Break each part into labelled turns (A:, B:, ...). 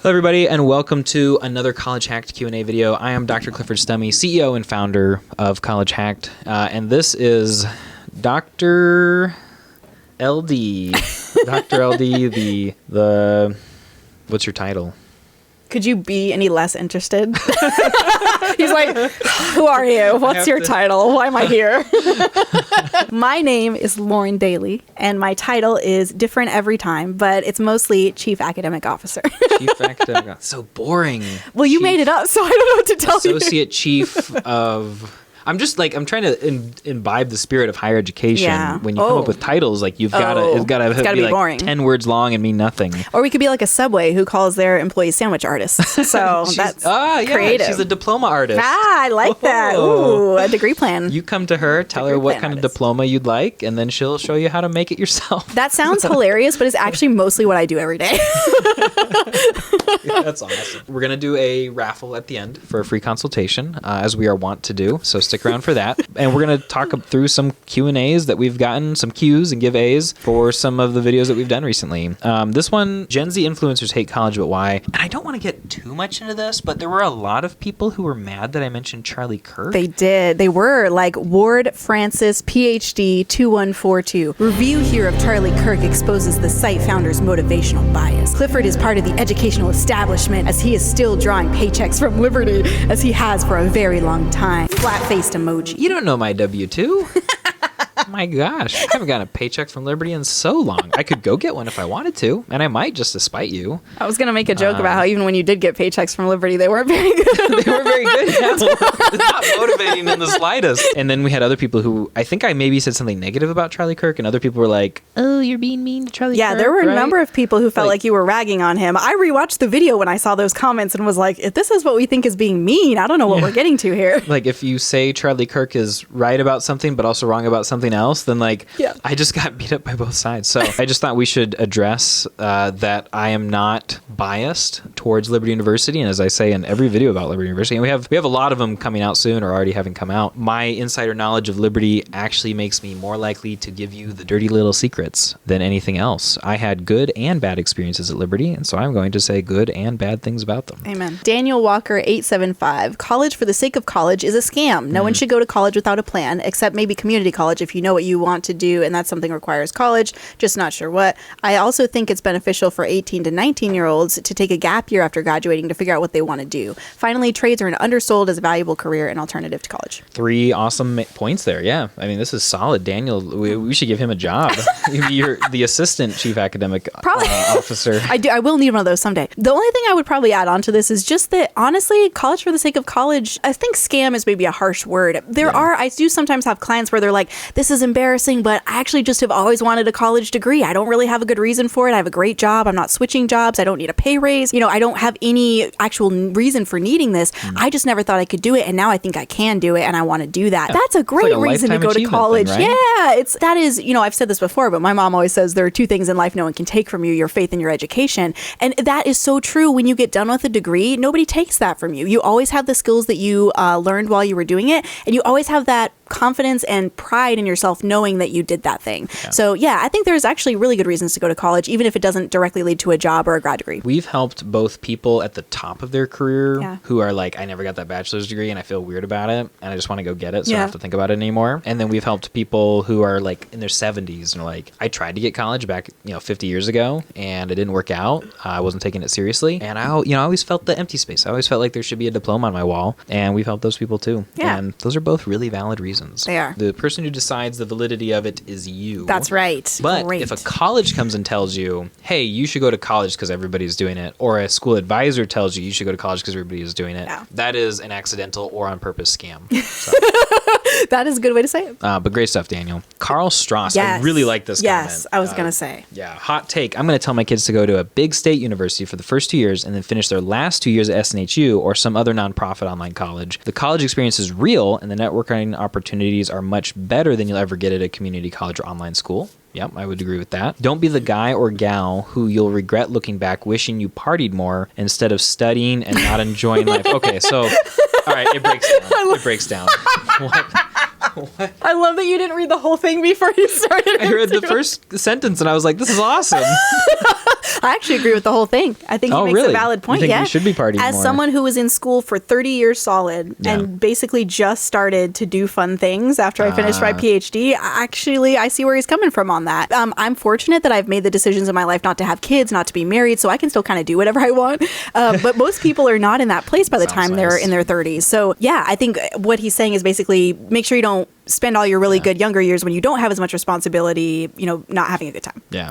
A: Hello everybody and welcome to another College Hacked Q&A video. I am Dr. Clifford Stummy, CEO and founder of College Hacked, and this is Dr. LD. Dr. LD, the what's your title?
B: Could you be any less interested? He's like, who are you? What's your title? Why am I here? My name is Lauren Daly, and my title is different every time, but it's mostly Chief Academic Officer.
A: Chief Academic Officer. So boring.
B: Well, you made it up, so I don't know what to tell you.
A: Associate Chief of... I'm trying to imbibe the spirit of higher education.
B: Yeah.
A: When you come up with titles, like it's gotta be like
B: boring.
A: 10 words long and mean nothing.
B: Or we could be like a Subway who calls their employees sandwich artists. So that's creative.
A: She's a diploma artist.
B: I like that. Ooh, a degree plan.
A: You come to her, tell her what kind of diploma you'd like, and then she'll show you how to make it yourself.
B: That sounds hilarious, but it's actually mostly what I do every day.
A: That's awesome. We're going to do a raffle at the end for a free consultation, as we are wont to do. So stick around for that. And we're going to talk through some Q&As that we've gotten, some Qs and give As for some of the videos that we've done recently. This one, Gen Z influencers hate college, but why? And I don't want to get too much into this, but there were a lot of people who were mad that I mentioned Charlie Kirk.
B: They did. They were like Ward Francis, PhD 2142. Review here of Charlie Kirk exposes the site founder's motivational bias. Clifford is part of the educational establishment as he is still drawing paychecks from Liberty as he has for a very long time. Flat-faced emoji.
A: You don't know my W-2. My gosh, I haven't gotten a paycheck from Liberty in so long. I could go get one if I wanted to, and I might just to spite you.
B: I was going to make a joke about how even when you did get paychecks from Liberty, they weren't very good.
A: They were very good. Yeah. It's not motivating in the slightest. And then we had other people who, I think I maybe said something negative about Charlie Kirk, and other people were like, oh, you're being mean to Charlie Kirk.
B: Yeah, there were a number of people who felt like you were ragging on him. I rewatched the video when I saw those comments and was like, if this is what we think is being mean, I don't know what we're getting to here.
A: Like, if you say Charlie Kirk is right about something, but also wrong about something else, then I just got beat up by both sides. So I just thought we should address that I am not biased towards Liberty University. And as I say in every video about Liberty University, and we have a lot of them coming out soon or already having come out, my insider knowledge of Liberty actually makes me more likely to give you the dirty little secrets than anything else. I had good and bad experiences at Liberty, and so I'm going to say good and bad things about them.
B: Amen. Daniel Walker 875. College for the sake of college is a scam. No one should go to college without a plan, except maybe community college if you know what you want to do and that's something requires college, just not sure what. I also think it's beneficial for 18 to 19-year-olds to take a gap year after graduating to figure out what they want to do. Finally, trades are an undersold as a valuable career and alternative to college. 3
A: awesome points there. Yeah. I mean, this is solid. Daniel, we should give him a job. You're the assistant chief academic officer.
B: I will need one of those someday. The only thing I would probably add on to this is just that, honestly, college for the sake of college, I think scam is maybe a harsh word. I do sometimes have clients where they're like, this is embarrassing, but I actually just have always wanted a college degree. I don't really have a good reason for it. I have a great job. I'm not switching jobs. I don't need a pay raise. I don't have any actual reason for needing this. I just never thought I could do it. And now I think I can do it and I want to do that. That's a great reason to go to college. Thing, right? Yeah. That is, I've said this before, but my mom always says there are 2 things in life no one can take from you, your faith and your education. And that is so true. When you get done with a degree, nobody takes that from you. You always have the skills that you learned while you were doing it. And you always have that confidence and pride in yourself knowing that you did that thing. Yeah. So I think there's actually really good reasons to go to college, even if it doesn't directly lead to a job or a grad degree.
A: We've helped both people at the top of their career who are like, I never got that bachelor's degree and I feel weird about it and I just want to go get it so I don't have to think about it anymore. And then we've helped people who are like in their 70s and like, I tried to get college back 50 years ago and it didn't work out. I wasn't taking it seriously. And I always felt the empty space. I always felt like there should be a diploma on my wall, and we've helped those people too. Yeah. And those are both really valid reasons.
B: They are.
A: The person who decides the validity of it is you.
B: That's right.
A: But if a college comes and tells you, hey, you should go to college because everybody's doing it, or a school advisor tells you should go to college because everybody is doing it, that is an accidental or on purpose scam. So.
B: That is a good way to say it.
A: But great stuff, Daniel. Carl Strauss. Yes. I really like this comment.
B: Yes, I was going to say.
A: Yeah. Hot take. I'm going to tell my kids to go to a big state university for the first 2 years and then finish their last 2 years at SNHU or some other nonprofit online college. The college experience is real and the networking opportunities are much better than you'll ever get at a community college or online school. Yep, I would agree with that. Don't be the guy or gal who you'll regret looking back wishing you partied more instead of studying and not enjoying life. Okay, so, all right, it breaks down. What?
B: I love that you didn't read the whole thing before you started.
A: I read the first sentence and I was like, this is awesome.
B: I actually agree with the whole thing. I think he makes a valid point.
A: You think we should be partying
B: As
A: more?
B: someone who was in school for 30 years solid and basically just started to do fun things after I finished my PhD, actually, I see where he's coming from on that. I'm fortunate that I've made the decisions in my life not to have kids, not to be married, so I can still kind of do whatever I want. But most people are not in that place by the time they're in their 30s. So yeah, I think what he's saying is basically make sure you don't spend all your really good younger years when you don't have as much responsibility, not having a good time.
A: Yeah.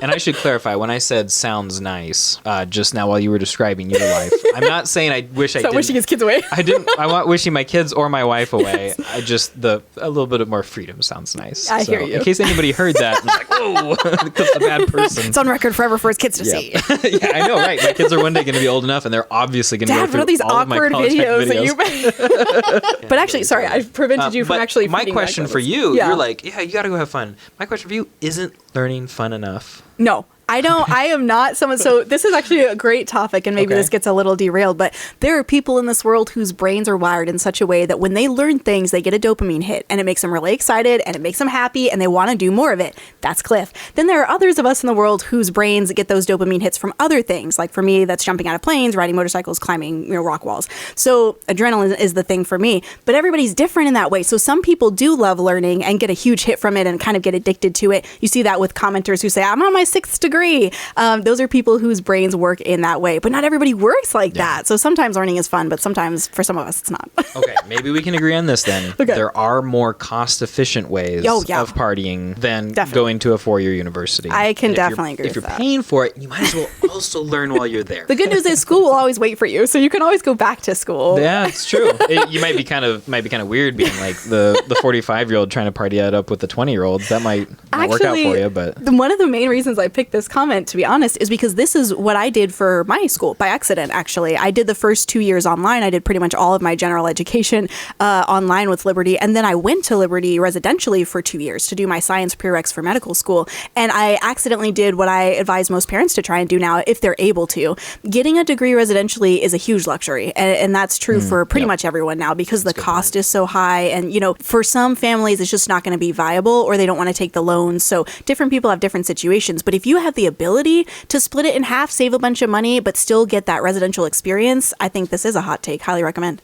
A: And I should clarify, when I said sounds nice, just now while you were describing your life, I'm not saying I wish I didn't.
B: Wishing his kids away.
A: I want wishing my kids or my wife away. I just, a little bit of more freedom sounds nice.
B: I hear you.
A: In case anybody heard that, I'm like, whoa, that's a bad person.
B: It's on record forever for his kids to see.
A: Yeah, I know, right? My kids are one day going to be old enough and they're obviously going to go
B: Dad,
A: through
B: what are these
A: all
B: awkward
A: of my
B: videos
A: that
B: you But actually, sorry, I've prevented you from actually
A: my question for you,
B: Yeah.
A: you're like, yeah, you got to go have fun. My question for you, isn't learning fun enough?
B: No. I am not someone. So this is actually a great topic, and maybe this gets a little derailed, but there are people in this world whose brains are wired in such a way that when they learn things, they get a dopamine hit, and it makes them really excited, and it makes them happy, and they want to do more of it. That's Cliff. Then there are others of us in the world whose brains get those dopamine hits from other things. Like for me, that's jumping out of planes, riding motorcycles, climbing rock walls. So adrenaline is the thing for me, but everybody's different in that way. So some people do love learning and get a huge hit from it and kind of get addicted to it. You see that with commenters who say, I'm on my 6th degree. Those are people whose brains work in that way, but not everybody works like that. So sometimes learning is fun, but sometimes for some of us, it's not.
A: Okay, maybe we can agree on this then.
B: Okay.
A: There are more cost-efficient ways of partying than going to a 4-year university.
B: I can definitely agree with that.
A: If you're paying for it, you might as well also learn while you're there.
B: The good news is school will always wait for you, so you can always go back to school.
A: Yeah, it's true. You might be kind of weird being like the 45-year-old trying to party it up with the 20-year-olds. That might not work out for you, but
B: one of the main reasons I picked this comment, to be honest, is because this is what I did for my school by accident. Actually, I did the first 2 years online. I did pretty much all of my general education online with Liberty, and then I went to Liberty residentially for 2 years to do my science prereqs for medical school. And I accidentally did what I advise most parents to try and do now if they're able to. Getting a degree residentially is a huge luxury, and that's true for pretty much everyone now because the cost is so high. And for some families, it's just not going to be viable, or they don't want to take the loans. So different people have different situations. But if you have the ability to split it in half, save a bunch of money, but still get that residential experience, I think this is a hot take. Highly recommend.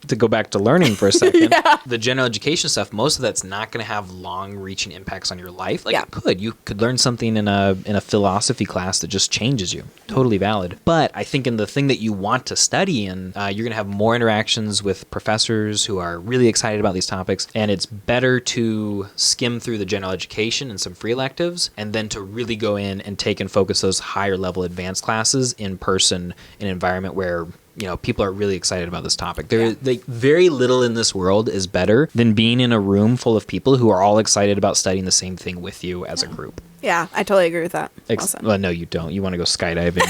A: To go back to learning for a second, the general education stuff, most of that's not going to have long-reaching impacts on your life. Like you could learn something in a philosophy class that just changes you. Totally valid. But I think in the thing that you want to study in, you're going to have more interactions with professors who are really excited about these topics, and it's better to skim through the general education and some free electives, and then to really go in and take and focus those higher level advanced classes in person in an environment where people are really excited about this topic. Very little in this world is better than being in a room full of people who are all excited about studying the same thing with you as a group.
B: Yeah, I totally agree with that.
A: Well, no, you don't. You want to go skydiving,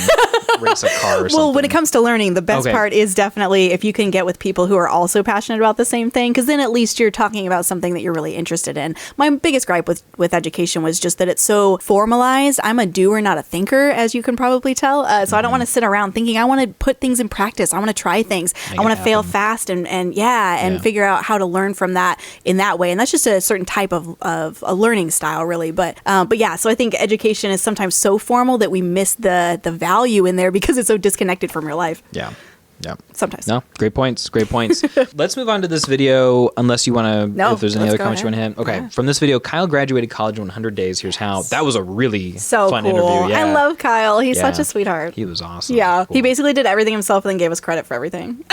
A: race a car or something.
B: Well, when it comes to learning, the best part is definitely if you can get with people who are also passionate about the same thing, because then at least you're talking about something that you're really interested in. My biggest gripe with education was just that it's so formalized. I'm a doer, not a thinker, as you can probably tell. So I don't want to sit around thinking. I want to put things in practice. I want to try things. I want to fail fast and figure out how to learn from that in that way. And that's just a certain type of a learning style, really. But yeah. So I think education is sometimes so formal that we miss the value in there because it's so disconnected from real life.
A: Yeah. Yeah.
B: Sometimes.
A: No, great points. Great points. Let's move on to this video, unless you want to, if there's any other comments you want to hit. Okay. Yeah. From this video, Kyle graduated college in 100 days. Here's how. That was a really fun interview. Yeah.
B: I love Kyle. He's such a sweetheart.
A: He was awesome.
B: Yeah. Cool. He basically did everything himself and then gave us credit for everything.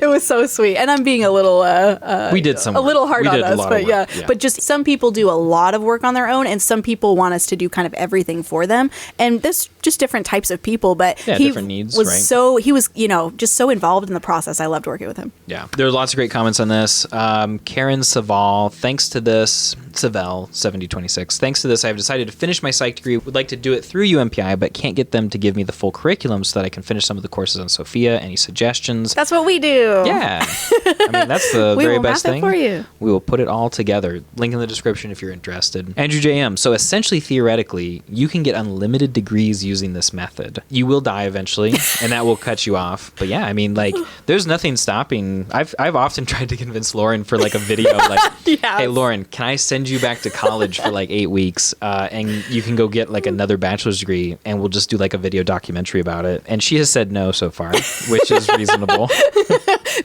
B: It was so sweet. And I'm being a little,
A: we did some
B: a little hard on us, but
A: yeah.
B: But just some people do a lot of work on their own and some people want us to do kind of everything for them. And there's just different types of people, but he
A: different needs,
B: was
A: right?
B: He was, just so involved in the process. I loved working with him.
A: Yeah. There were lots of great comments on this. Karen Saval, thanks to this, Savel 7026. Thanks to this, I have decided to finish my psych degree. Would like to do it through UMPI, but can't get them to give me the full curriculum so that I can finish some of the courses on Sophia. Any suggestions?
B: That's what what we do.
A: Yeah. I mean, that's the
B: We
A: very
B: will
A: best
B: map it
A: thing.
B: for you.
A: We will put it all together. Link in the description if you're interested. Andrew J.M. So essentially, theoretically, you can get unlimited degrees using this method. You will die eventually, and that will cut you off. But yeah, I mean, like, there's nothing stopping. I've often tried to convince Lauren for like a video, like,
B: Yes.
A: hey, Lauren, can I send you back to college for like 8 weeks, and you can go get like another bachelor's degree, and we'll just do like a video documentary about it. And she has said no so far, which is reasonable.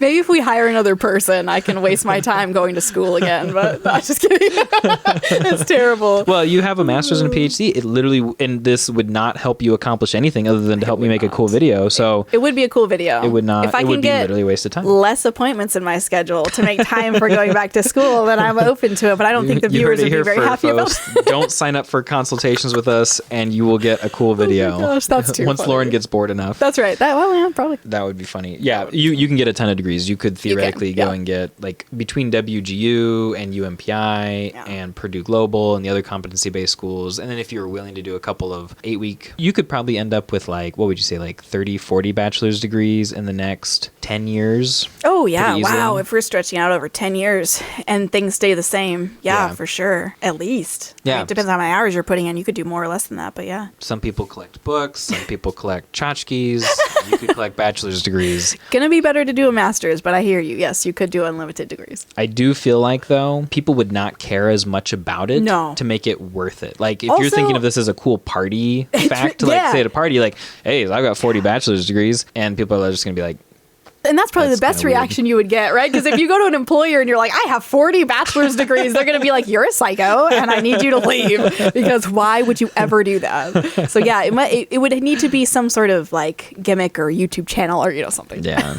B: Maybe if we hire another person, I can waste my time going to school again. But I'm just kidding. It's terrible.
A: Well, you have a master's and a PhD. It literally, and this would not help you accomplish anything other than to help me make a cool video. So
B: It would be a cool video.
A: it would not.
B: If I
A: It
B: can
A: would be
B: get
A: literally a waste of time.
B: less appointments in my schedule to make time for going back to school, then I'm open to it. But I don't think the
A: You heard
B: viewers
A: it
B: would be
A: here
B: very
A: first,
B: happy about
A: folks. Don't sign up for consultations with us, and you will get a cool video.
B: gosh, that's too
A: Once
B: funny.
A: Lauren gets bored enough.
B: That's right. Yeah, probably.
A: That would be funny. Yeah, you can get a ton of degrees. You could theoretically go
B: yeah.
A: and get, like, between WGU and UMPI
B: Yeah.
A: and Purdue Global and the other competency-based schools. And then if you were willing to do a couple of 8-week, you could probably end up with, like, what would you say, like 30, 40 bachelor's degrees in the next 10 years.
B: Oh, yeah.
A: Pretty easily.
B: Wow. If we're stretching out over 10 years and things stay the same, yeah. for sure. At least. I
A: Yeah.
B: mean, it depends on how many hours you're putting in. You could do more or less than that, but yeah.
A: Some people collect books. Some people collect tchotchkes. You could collect bachelor's degrees.
B: Gonna be better to do a master's, but I hear you. Yes, you could do unlimited degrees.
A: I do feel like, though, people would not care as much about it
B: No.
A: to make it worth it. Like, if
B: Also-
A: you're thinking of this as a cool party fact to, like,
B: yeah.
A: say at a party, like, hey, I've got 40 bachelor's degrees, and people are just going to be like,
B: And that's probably
A: That's
B: the best
A: kinda weird.
B: reaction you would get, right? Because if you go to an employer and you're like, I have 40 bachelor's degrees, they're going to be like, you're a psycho and I need you to leave, because why would you ever do that? So yeah, it would need to be some sort of like gimmick or YouTube channel or, something.
A: yeah.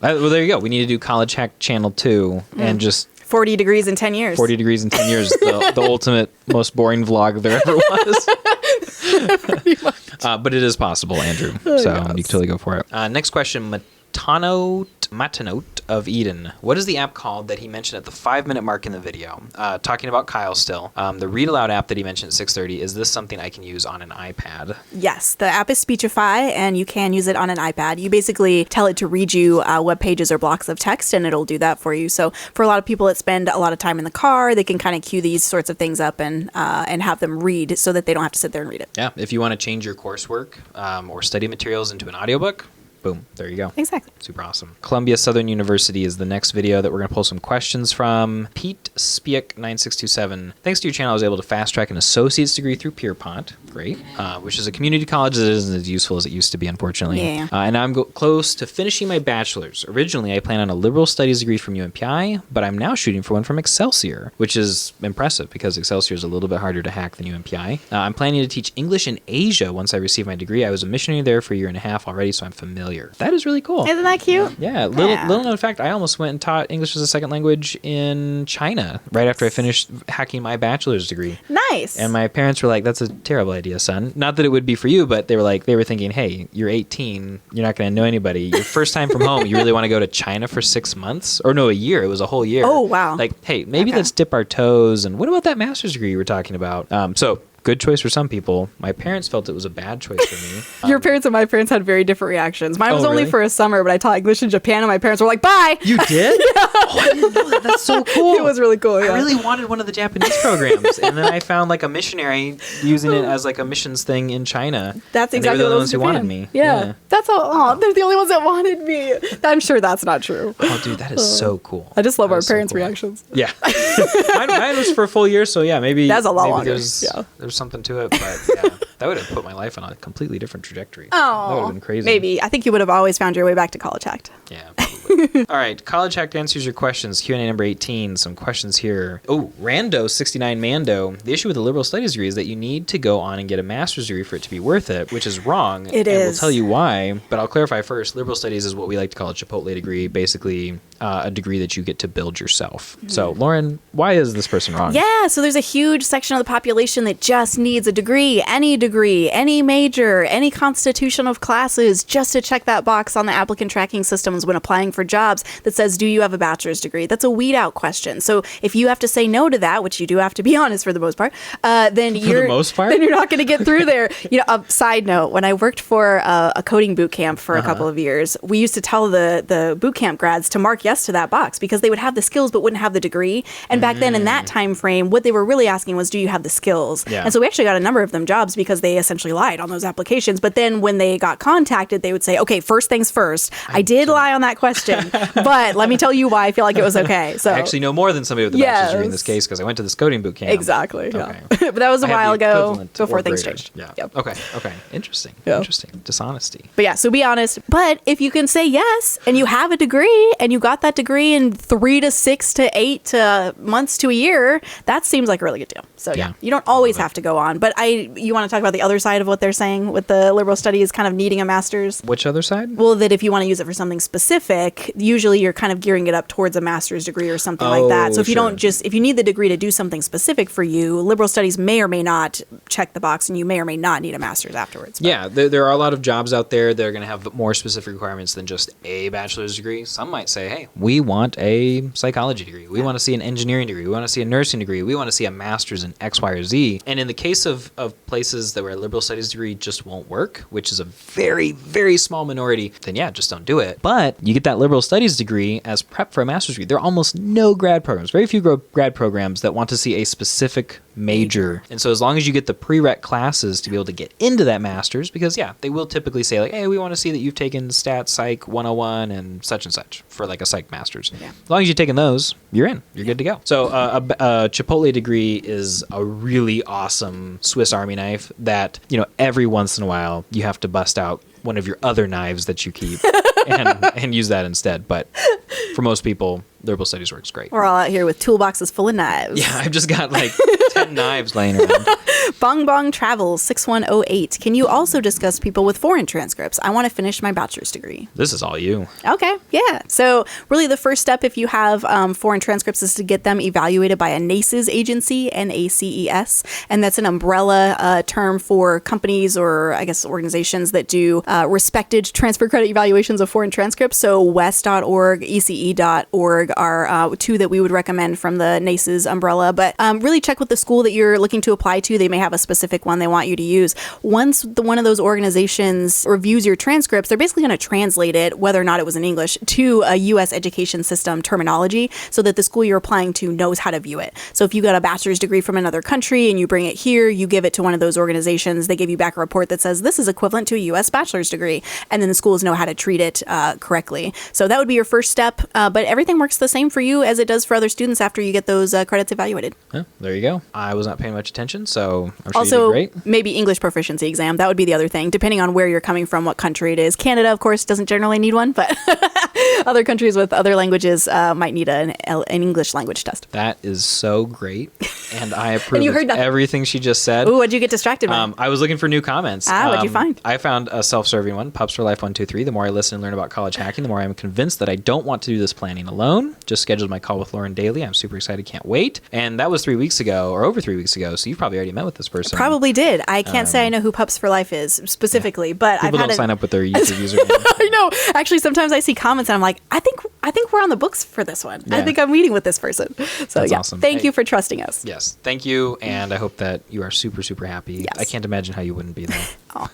A: Well, there you go. We need to do College Hack Channel 2 and just
B: 40 degrees in 10 years.
A: 40 degrees in 10 years, the ultimate, most boring vlog there ever was. But it is possible, Andrew. So you can totally go for it. Next question, Matanote of Eden. What is the app called that he mentioned at the 5-minute mark in the video? Talking about Kyle still. The read aloud app that he mentioned at 6:30, is this something I can use on an iPad?
B: Yes, the app is Speechify, and you can use it on an iPad. You basically tell it to read you web pages or blocks of text, and it'll do that for you. So for a lot of people that spend a lot of time in the car, they can kind of cue these sorts of things up and have them read so that they don't have to sit there and read it.
A: Yeah, if you want to change your coursework or study materials into an audiobook, boom, there you go.
B: Exactly.
A: Super awesome. Columbia Southern University is the next video that we're going to pull some questions from. Pete Spiek 9627. Thanks to your channel, I was able to fast track an associate's degree through Pierpont. Great. Which is a community college that isn't as useful as it used to be, unfortunately.
B: Yeah.
A: And now I'm close to finishing my bachelor's. Originally, I planned on a liberal studies degree from UMPI, but I'm now shooting for one from Excelsior, which is impressive because Excelsior is a little bit harder to hack than UMPI. I'm planning to teach English in Asia once I receive my degree. I was a missionary there for a year and a half already, so I'm familiar. That is really cool.
B: Isn't that cute?
A: Yeah, little known fact, I almost went and taught English as a second language in China right after I finished hacking my bachelor's degree.
B: Nice.
A: And my parents were like, that's a terrible idea, son. Not that it would be for you, but they were thinking, hey, you're 18, you're not going to know anybody. Your first time from home, you really want to go to China for 6 months? Or no, a year. It was a whole year.
B: Oh, wow.
A: Like, hey, maybe let's dip our toes. And what about that master's degree you were talking about? So good choice for some people. My parents felt it was a bad choice for me.
B: Your parents and my parents had very different reactions. Mine was only
A: really?
B: for a summer, but I taught English in Japan, and my parents were like, bye.
A: You did? Oh, I didn't know that. That's so cool.
B: It was really cool, yeah.
A: I really wanted one of the Japanese programs, and then I found like a missionary using it as like a missions thing in China.
B: That's
A: And they were
B: exactly
A: the
B: what
A: only
B: it
A: ones
B: was
A: who
B: in
A: wanted
B: Japan.
A: me.
B: Yeah. That's all. Oh, they're the only ones that wanted me. I'm sure that's not true.
A: Oh, dude, that is so cool.
B: I just love
A: That
B: our
A: is so
B: parents'
A: cool.
B: reactions.
A: Yeah, mine was for a full year, so yeah, maybe
B: That's a lot
A: maybe
B: longer,
A: There's something to it, but yeah, that would have put my life on a completely different trajectory.
B: Oh,
A: that would have been crazy.
B: Maybe. I think you would have always found your way back to College Hacked.
A: Yeah, probably. All right, College Hack answers your questions. Q&A number 18. Some questions here. Oh, Rando69 Mando. The issue with the liberal studies degree is that you need to go on and get a master's degree for it to be worth it, which is wrong.
B: It
A: and
B: is.
A: we'll tell you why, but I'll clarify first. Liberal studies is what we like to call a Chipotle degree. Basically, a degree that you get to build yourself. So, Lauren, why is this person wrong?
B: Yeah, so there's a huge section of the population that just needs a degree, any major, any constitution of classes, just to check that box on the applicant tracking systems when applying for jobs that says, do you have a bachelor's degree? That's a weed out question. So if you have to say no to that, which you do have to be honest for the most part, then you're not going to get through there. Side note, when I worked for a coding boot camp for a couple of years, we used to tell the boot camp grads to mark yes to that box because they would have the skills but wouldn't have the degree. And back then in that time frame, what they were really asking was, do you have the skills? Yeah. And so we actually got a number of them jobs because they essentially lied on those applications. But then when they got contacted, they would say, okay, first things first. I did lie on that question, but let me tell you why I feel like it was okay. So
A: I actually know more than somebody with a bachelor's degree in this case because I went to this coding boot camp.
B: Exactly. Okay. Yeah. But that was a while ago before things changed.
A: Yeah. Yep. Okay. Interesting. Dishonesty.
B: But yeah, so be honest. But if you can say yes and you have a degree and you got that degree in 3 to 6 to 8 months to a year, that seems like a really good deal. So yeah, you don't always have to go on. But you want to talk about the other side of what they're saying with the liberal studies kind of needing a master's?
A: Which other side?
B: Well, that if you want to use it for something specific, usually you're kind of gearing it up towards a master's degree or something like that. So if you don't if you need the degree to do something specific for you, liberal studies may or may not check the box and you may or may not need a master's afterwards.
A: Yeah, there are a lot of jobs out there that are going to have more specific requirements than just a bachelor's degree. Some might say, hey, we want a psychology degree. We want to see an engineering degree. We want to see a nursing degree. We want to see a master's in X, Y, or Z. And in the case of places where a liberal studies degree just won't work, which is a very, very small minority, then yeah, just don't do it. But you get that liberal studies degree as prep for a master's degree. There are almost no grad programs, very few grad programs that want to see a specific major. And so as long as you get the prereq classes to be able to get into that master's, because yeah, they will typically say like, hey, we want to see that you've taken stat, psych 101 and such for like a psych master's. Yeah. As long as you've taken those, you're in. You're good to go. So a Chipotle degree is a really awesome Swiss Army knife that, every once in a while you have to bust out one of your other knives that you keep and use that instead. But for most people, liberal studies works great.
B: We're all out here with toolboxes full of knives.
A: Yeah, I've just got like 10 knives laying around.
B: Bong Bong Travels 6108. Can you also discuss people with foreign transcripts? I want to finish my bachelor's degree.
A: This is all you.
B: Okay, yeah. So really the first step if you have foreign transcripts is to get them evaluated by a NACES agency, NACES, and that's an umbrella term for companies or I guess organizations that do respected transfer credit evaluations of foreign transcripts. So WES.org, ECE.org are two that we would recommend from the NACES umbrella. But really check with the school that you're looking to apply to. They may have a specific one they want you to use. Once one of those organizations reviews your transcripts, they're basically going to translate it, whether or not it was in English, to a U.S. education system terminology so that the school you're applying to knows how to view it. So if you got a bachelor's degree from another country and you bring it here, you give it to one of those organizations, they give you back a report that says this is equivalent to a U.S. bachelor's degree, and then the schools know how to treat it correctly. So that would be your first step, but everything works the same for you as it does for other students after you get those credits evaluated.
A: Yeah, there you go. I was not paying much attention, so I'm sure
B: also,
A: you did great.
B: Maybe English proficiency exam. That would be the other thing, depending on where you're coming from, what country it is. Canada, of course, doesn't generally need one, but other countries with other languages might need an English language test.
A: That is so great, and I approve of everything she just said.
B: Ooh, what'd you get distracted by?
A: I was looking for new comments.
B: What'd you find?
A: I found a self-serving one, Pups for Life 123. The more I listen and learn about college hacking, the more I'm convinced that I don't want to do this planning alone. Just scheduled my call with Lauren daily. I'm super excited. Can't wait. And that was 3 weeks ago, or over 3 weeks ago. So you've probably already met with this person.
B: Probably did. I can't say I know who Pups for Life is specifically, but
A: people don't sign up with their YouTube username.
B: I know. Actually, sometimes I see comments and I'm like, I think we're on the books for this one. Yeah. I think I'm meeting with this person. So
A: that's
B: yeah,
A: awesome.
B: Thank you for trusting us.
A: Yes, thank you, and I hope that you are super, super happy. Yes. I can't imagine how you wouldn't be though.
B: Oh.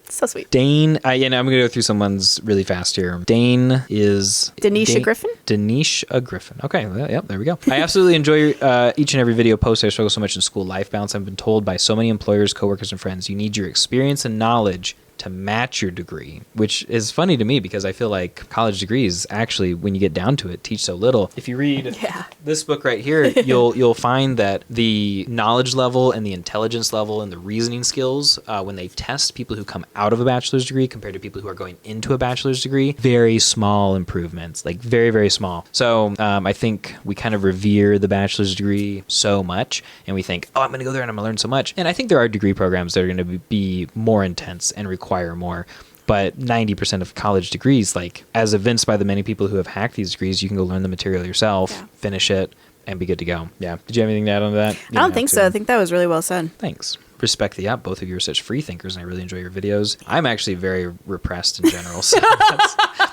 B: So sweet.
A: Dane, I'm going to go through someone's really fast here. Dane is...
B: Denisha Griffin?
A: Denisha Griffin. Okay, well, yep, there we go. I absolutely enjoy each and every video post. I struggle so much in school life balance. I've been told by so many employers, coworkers, and friends, you need your experience and knowledge to match your degree, which is funny to me because I feel like college degrees actually, when you get down to it, teach so little. If you read this book right here, you'll find that the knowledge level and the intelligence level and the reasoning skills, when they test people who come out of a bachelor's degree compared to people who are going into a bachelor's degree, very small improvements, like very, very small. So I think we kind of revere the bachelor's degree so much, and we think, oh, I'm going to go there and I'm going to learn so much. And I think there are degree programs that are going to be more intense and require more. But 90% of college degrees, like as evinced by the many people who have hacked these degrees, you can go learn the material yourself, finish it, and be good to go. Yeah. Did you have anything to add on to that?
B: I don't think so. I think that was really well said.
A: Thanks. Respect the app. Both of you are such free thinkers, and I really enjoy your videos. I'm actually very repressed in general, so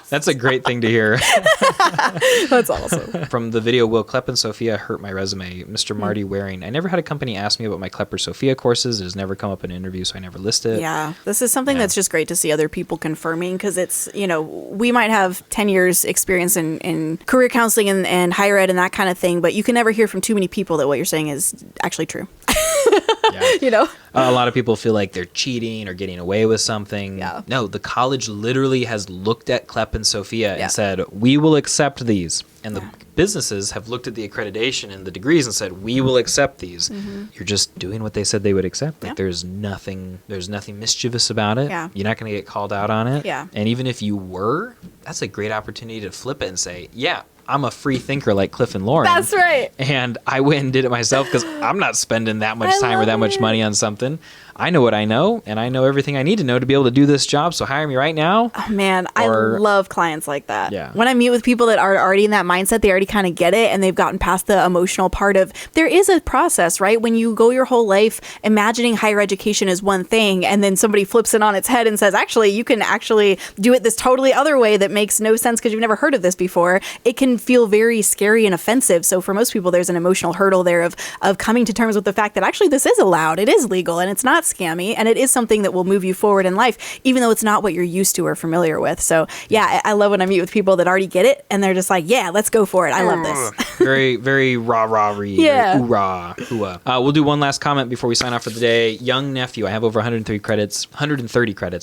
A: that's a great thing to hear.
B: That's awesome.
A: From the video, Will Klepp and Sophia hurt my resume? Mr. Marty Waring. I never had a company ask me about my Klepp or Sophia courses. It has never come up in an interview, so I never list it.
B: Yeah, this is something that's just great to see other people confirming, because it's, we might have 10 years experience in career counseling and higher ed and that kind of thing, but you can never hear from too many people that what you're saying is actually true.
A: Yeah. A lot of people feel like they're cheating or getting away with something.
B: Yeah.
A: No, the college literally has looked at Klepp and Sophia and said, we will accept these. And the businesses have looked at the accreditation and the degrees and said, we will accept these. Mm-hmm. You're just doing what they said they would accept. Like there's nothing mischievous about it.
B: Yeah.
A: You're not going to get called out on it.
B: Yeah.
A: And even if you were, that's a great opportunity to flip it and say, yeah, I'm a free thinker like Cliff and Lauren.
B: That's right.
A: And I went and did it myself because I'm not spending that much time or that much money on something. I know what I know, and I know everything I need to know to be able to do this job. So hire me right now.
B: Oh, man, I love clients like that.
A: Yeah.
B: When I meet with people that are already in that mindset, they already kind of get it, and they've gotten past the emotional part of, there is a process, right? When you go your whole life imagining higher education is one thing, and then somebody flips it on its head and says, actually, you can actually do it this totally other way that makes no sense because you've never heard of this before. It can feel very scary and offensive. So for most people, there's an emotional hurdle there of coming to terms with the fact that actually this is allowed, it is legal, and it's not scammy, and it is something that will move you forward in life, even though it's not what you're used to or familiar with. So yeah, I love when I meet with people that already get it, and they're just like, yeah, let's go for it. I love this.
A: Very, very rah-rah-ree.
B: Yeah.
A: Hoorah. Hooah. We'll do one last comment before we sign off for the day. Young nephew, I have over 130 credits.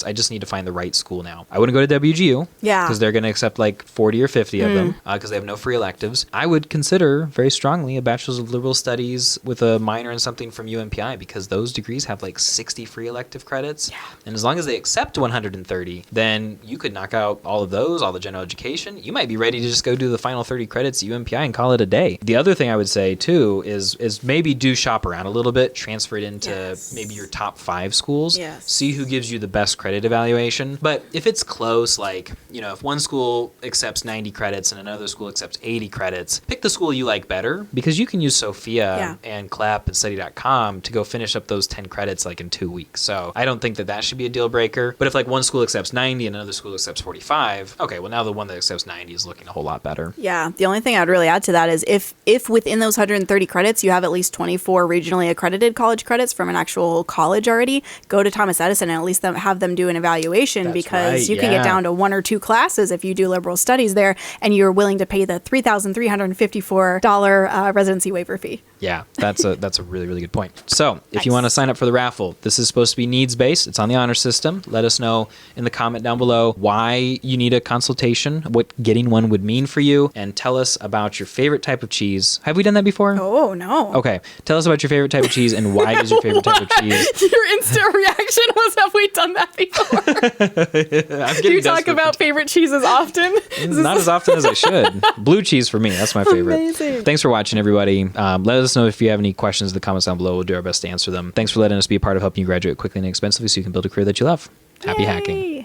A: I just need to find the right school now. I wouldn't go to WGU.
B: Yeah.
A: Because they're going to accept like 40 or 50 of them because they have no free electives. I would consider very strongly a Bachelor's of Liberal Studies with a minor in something from UMPI, because those degrees have like 60 free elective credits. Yeah. And as long as they accept 130, then you could knock out all of those, all the general education. You might be ready to just go do the final 30 credits at UMPI and call it a day. The other thing I would say too is maybe do shop around a little bit, transfer it into maybe your top 5 schools.
B: Yes.
A: See who gives you the best credit evaluation. But if it's close, like, if one school accepts 90 credits and another school accepts 80 credits, pick the school you like better, because you can use Sophia and Klepp and study.com to go finish up those 10 credits like in 2 weeks. So I don't think that should be a deal breaker. But if like one school accepts 90 and another school accepts 45, okay, well now the one that accepts 90 is looking a whole lot better.
B: Yeah. The only thing I'd really add to that is if within those 130 credits, you have at least 24 regionally accredited college credits from an actual college already, go to Thomas Edison and at least have them do an evaluation. That's because you can get down to 1 or 2 classes if you do liberal studies there, and you're willing to pay the $3,354 residency waiver fee.
A: Yeah, that's a really, really good point. So if you want to sign up for the raffle, this is supposed to be needs-based. It's on the honor system. Let us know in the comment down below why you need a consultation, what getting one would mean for you, and tell us about your favorite type of cheese. Have we done that before?
B: Oh, no.
A: Okay. Tell us about your favorite type of cheese and why is your favorite type of cheese.
B: Your instant reaction was, have we done that before? Do you talk about favorite cheeses often?
A: Not as often as I should. Blue cheese for me. That's my favorite.
B: Amazing.
A: Thanks for watching, everybody. Let us know if you have any questions in the comments down below. We'll do our best to answer them. Thanks for letting us be a part of helping you graduate quickly and inexpensively so you can build a career that you love. Happy hacking.